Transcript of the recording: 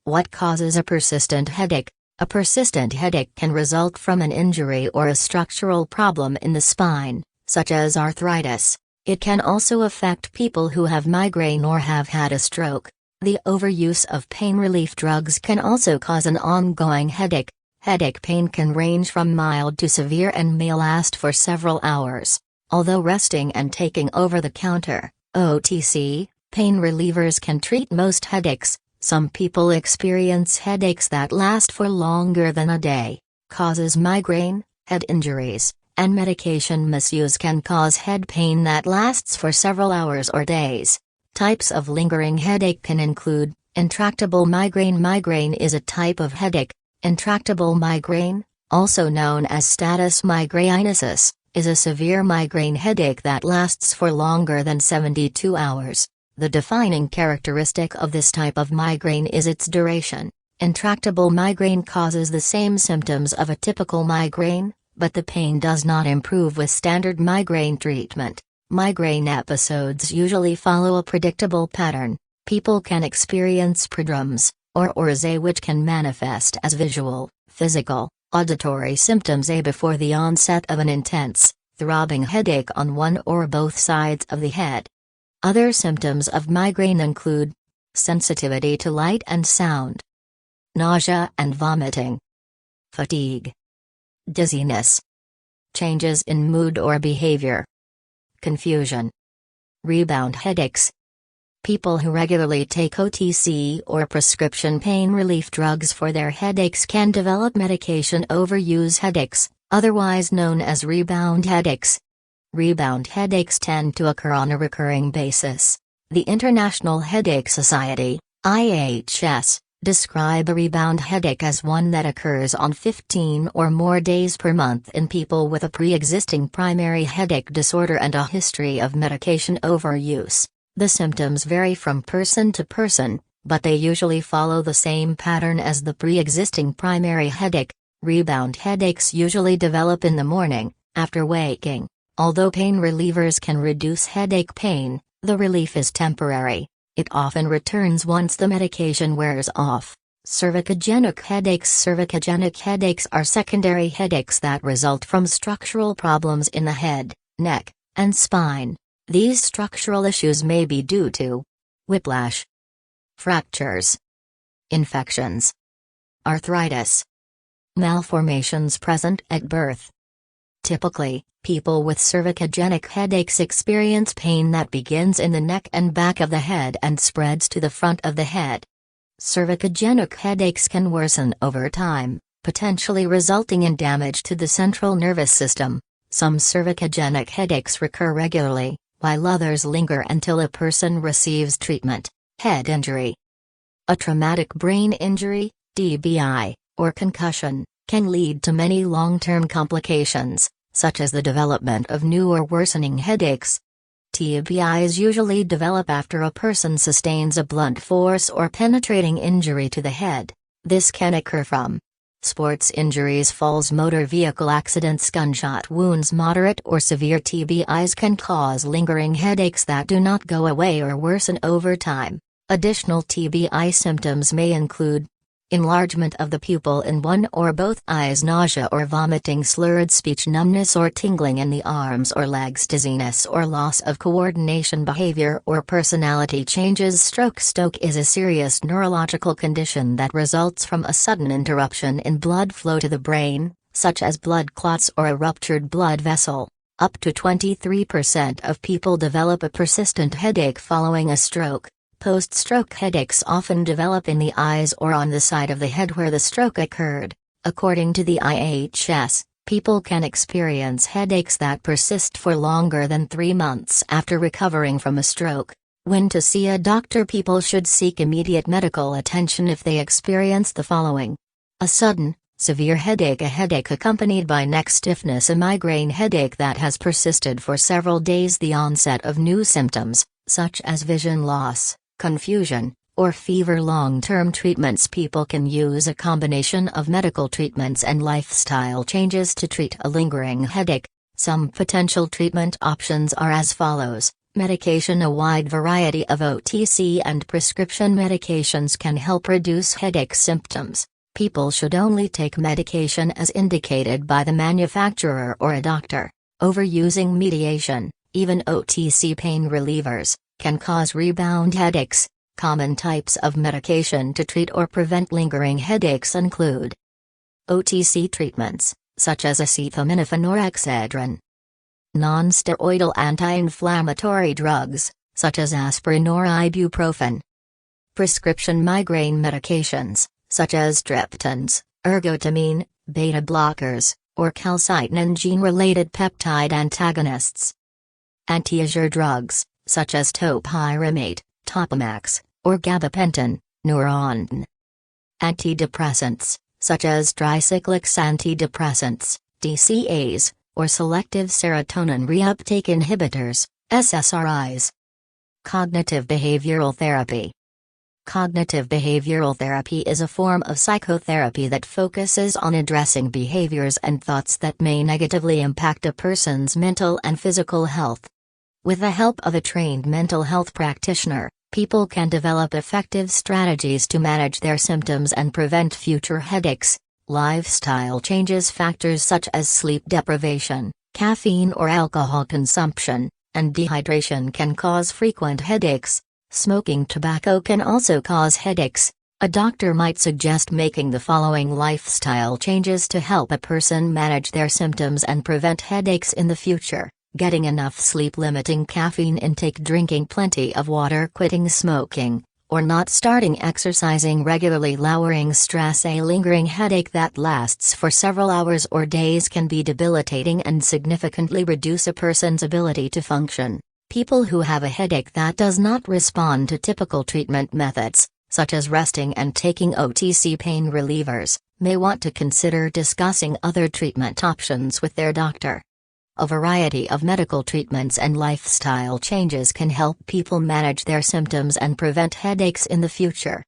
What causes a persistent headache? A persistent headache can result from an injury or a structural problem in the spine, such as arthritis. It can also affect people who have migraine or have had a stroke. The overuse of pain relief drugs can also cause an ongoing headache. Headache pain can range from mild to severe and may last for several hours. Although resting and taking over-the-counter (OTC) pain relievers can treat most headaches, some people experience headaches that last for longer than a day. Causes: migraine, head injuries, and medication misuse can cause head pain that lasts for several hours or days. Types of lingering headache can include intractable migraine. Migraine is a type of headache. Intractable migraine, also known as status migrainosus, is a severe migraine headache that lasts for longer than 72 hours. The defining characteristic of this type of migraine is its duration. Intractable migraine causes the same symptoms of a typical migraine, but the pain does not improve with standard migraine treatment. Migraine episodes usually follow a predictable pattern. People can experience prodromes, or orzae, which can manifest as visual, physical, auditory symptoms before the onset of an intense, throbbing headache on one or both sides of the head. Other symptoms of migraine include sensitivity to light and sound, nausea and vomiting, fatigue, dizziness, changes in mood or behavior, confusion. Rebound headaches. People who regularly take OTC or prescription pain relief drugs for their headaches can develop medication overuse headaches, otherwise known as rebound headaches. Rebound headaches tend to occur on a recurring basis. The International Headache Society, IHS, describe a rebound headache as one that occurs on 15 or more days per month in people with a pre-existing primary headache disorder and a history of medication overuse. The symptoms vary from person to person, but they usually follow the same pattern as the pre-existing primary headache. Rebound headaches usually develop in the morning, after waking. Although pain relievers can reduce headache pain, the relief is temporary. It often returns once the medication wears off. Cervicogenic headaches. Cervicogenic headaches are secondary headaches that result from structural problems in the head, neck, and spine. These structural issues may be due to whiplash, fractures, infections, arthritis, malformations present at birth. Typically, people with cervicogenic headaches experience pain that begins in the neck and back of the head and spreads to the front of the head. Cervicogenic headaches can worsen over time, potentially resulting in damage to the central nervous system. Some cervicogenic headaches recur regularly, while others linger until a person receives treatment. Head injury. A traumatic brain injury, TBI, or concussion, can lead to many long-term complications, such as the development of new or worsening headaches. TBIs usually develop after a person sustains a blunt force or penetrating injury to the head. This can occur from sports injuries, falls, motor vehicle accidents, gunshot wounds. Moderate or severe TBIs can cause lingering headaches that do not go away or worsen over time. Additional TBI symptoms may include enlargement of the pupil in one or both eyes, nausea or vomiting, slurred speech, numbness or tingling in the arms or legs, dizziness or loss of coordination, behavior or personality changes. Stroke. Stroke is a serious neurological condition that results from a sudden interruption in blood flow to the brain, such as blood clots or a ruptured blood vessel. Up to 23% of people develop a persistent headache following a stroke. Post-stroke headaches often develop in the eyes or on the side of the head where the stroke occurred. According to the IHS, people can experience headaches that persist for longer than 3 months after recovering from a stroke. When to see a doctor. People should seek immediate medical attention if they experience the following: a sudden, severe headache, a headache accompanied by neck stiffness, a migraine headache that has persisted for several days, the onset of new symptoms, such as vision loss, confusion, or fever. Long-term treatments. People can use a combination of medical treatments and lifestyle changes to treat a lingering headache. Some potential treatment options are as follows: Medication. A wide variety of OTC and prescription medications can help reduce headache symptoms. People should only take medication as indicated by the manufacturer or a doctor. Overusing medication, even OTC pain relievers, can cause rebound headaches. Common types of medication to treat or prevent lingering headaches include OTC treatments, such as acetaminophen or Excedrin. Non-steroidal anti-inflammatory drugs, such as aspirin or ibuprofen. Prescription migraine medications, such as triptans, ergotamine, beta blockers, or calcitonin gene-related peptide antagonists. Anti-seizure drugs, such as topiramate, Topamax, or gabapentin, Neurontin. Antidepressants, such as tricyclic antidepressants, DCAs, or selective serotonin reuptake inhibitors, SSRIs. Cognitive behavioral therapy. Cognitive behavioral therapy is a form of psychotherapy that focuses on addressing behaviors and thoughts that may negatively impact a person's mental and physical health. With the help of a trained mental health practitioner, people can develop effective strategies to manage their symptoms and prevent future headaches. Lifestyle changes. Factors such as sleep deprivation, caffeine or alcohol consumption, and dehydration can cause frequent headaches. Smoking tobacco can also cause headaches. A doctor might suggest making the following lifestyle changes to help a person manage their symptoms and prevent headaches in the future: getting enough sleep, limiting caffeine intake, drinking plenty of water, quitting smoking, or not starting exercising regularly. Lowering stress. A lingering headache that lasts for several hours or days can be debilitating and significantly reduce a person's ability to function. People who have a headache that does not respond to typical treatment methods, such as resting and taking OTC pain relievers, may want to consider discussing other treatment options with their doctor. A variety of medical treatments and lifestyle changes can help people manage their symptoms and prevent headaches in the future.